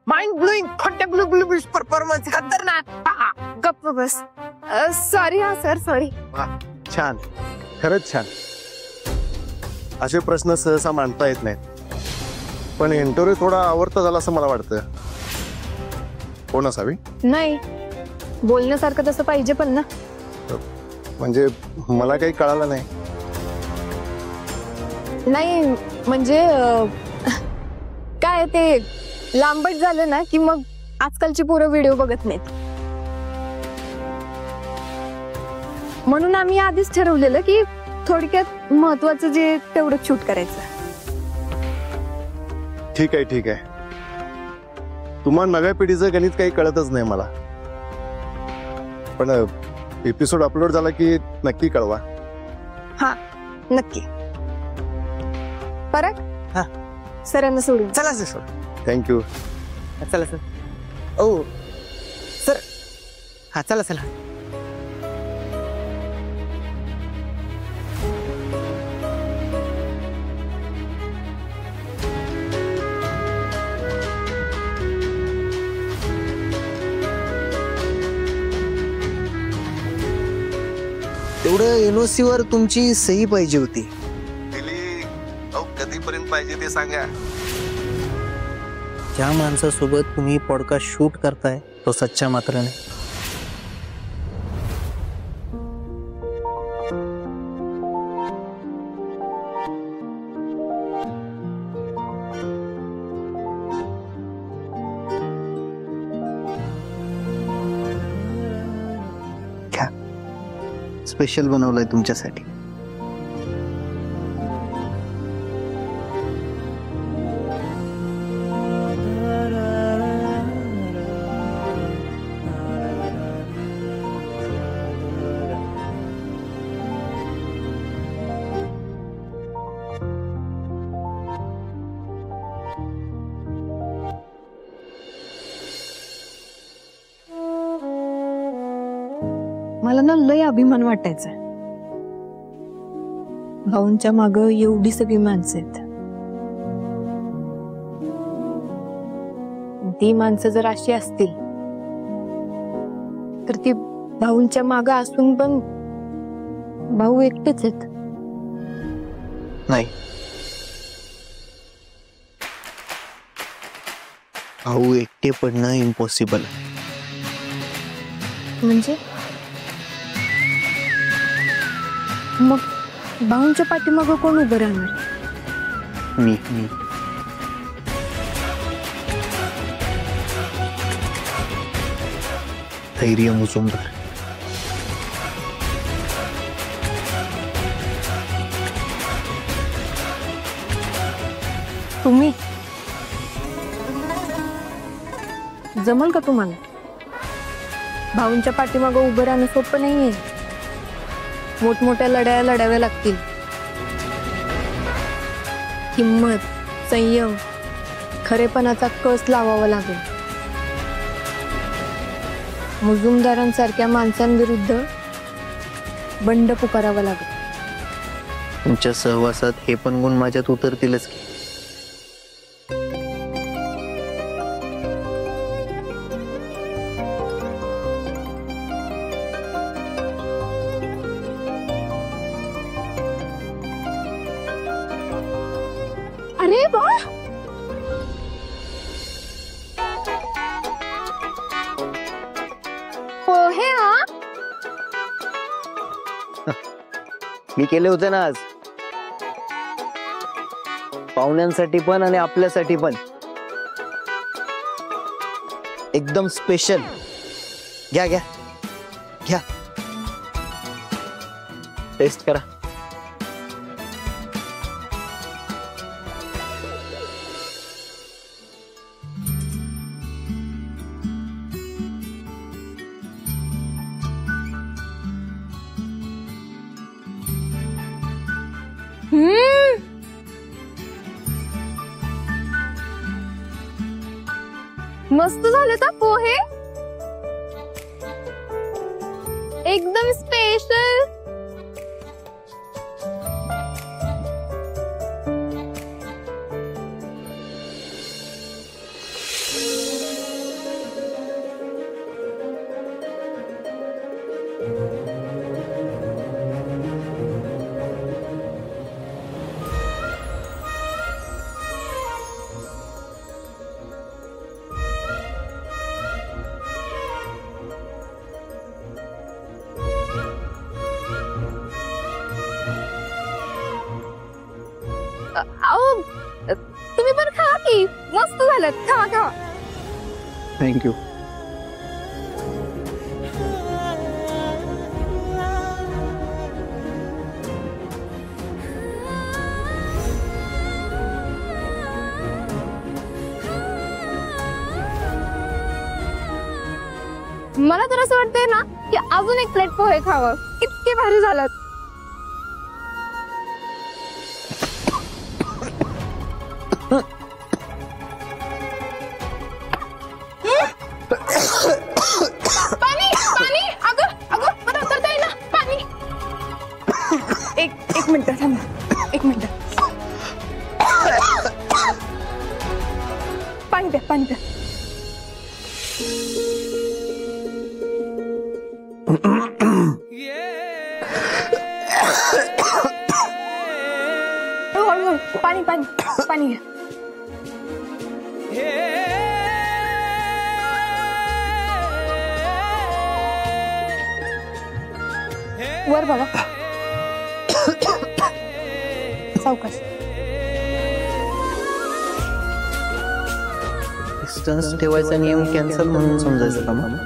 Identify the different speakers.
Speaker 1: Mind blowing performance खतरनाक.
Speaker 2: गप्प बस. Sorry हा सर, सॉरी.
Speaker 3: छान, खरंच छान. असे प्रश्न सहसा मांडता येत नाहीत, पण इंटरव्ह्यू थोडा आवडता झाला असं मला वाटतं. कोण असावी?
Speaker 2: नाही, बोलण्यासारखं तसं पाहिजे पण ना.
Speaker 3: म्हणजे मला काही कळालं नाही.
Speaker 2: नाही म्हणजे काय ते लांबट झालं ना की मग आजकालची पोरं व्हिडिओ बघत नाहीत. म्हणून आम्ही आधीच ठरवलेलं की थोडक्यात महत्वाचं जे तेवढं शूट करायचं.
Speaker 3: ठीक आहे, ठीक आहे. तुम्हाला नव्या पिढीचं गणित काही कळतच नाही मला, पण एपिसोड अपलोड झाला की नक्की कळवा.
Speaker 2: हा नक्की. परत
Speaker 1: हा.
Speaker 2: सरांना सोडून
Speaker 1: चला सर.
Speaker 3: थँक्यू.
Speaker 1: चला सर. ओ सर. हा चला चला.
Speaker 4: तेवढं एनओसी वर तुमची सही पाहिजे होती.
Speaker 3: कधीपर्यंत पाहिजे ते सांगा.
Speaker 4: ज्या माणसासोबत तुम्ही पॉडकास्ट शूट करताय तो सच्चा मात्र नाही. घ्या, स्पेशल बनवलंय तुमच्यासाठी.
Speaker 2: मला ना लय अभिमान वाटायचा. भाऊंच्या माग एवढी सगळी माणसं आहेत. ती माणसं जर अशी असतील तर ती भाऊंच्या माग असून पण भाऊ एकटेच आहेत.
Speaker 4: नाही, भाऊ एकटे पडणं इम्पॉसिबल आहे.
Speaker 2: म्हणजे मग भाऊंच्या पाठीमागं कोण उभं राहणार?
Speaker 4: मी धैर्य मुजुमदार.
Speaker 2: तुम्ही जमल का तुम्हाला? भाऊंच्या पाठीमागं उभं राहणं सोपं नाहीये. मोठमोठ्या लढाया लढाव्या लागतील. हिम्मत, संयम, खरेपणाचा कस लावावा लागेल. मुजुमदारांसारख्या माणसांविरुद्ध बंड पुकारावा लागेल.
Speaker 4: तुमच्या सहवासात हे पण गुण माझ्यात उतरतीलच की.
Speaker 2: अरे वाह, पोहे. हा
Speaker 4: मी केले होते ना आज, पाहुण्यांसाठी पण आणि आपल्यासाठी पण. एकदम स्पेशल. घ्या घ्या घ्या, टेस्ट करा.
Speaker 2: मस्त झाले का पोहे? एकदम स्पेशल. की मस्त झालं, खावा खावा.
Speaker 4: थँक्यू.
Speaker 2: मला तर असं वाटतंय ना की अजून एक प्लेट पोहे खावं, इतके भारी झालं. पाणी पाणी, अगं अगं मला उतरता येईना पाणी. एक मिनिट थांबा, एक मिनिट. पाणी द्या, पाणी द्या. पाणी पाणी पाणी घ्या. वर बघा. सावकाश.
Speaker 4: डिस्टन्स ठेवायचा नियम कॅन्सल म्हणून समजायचं का मग?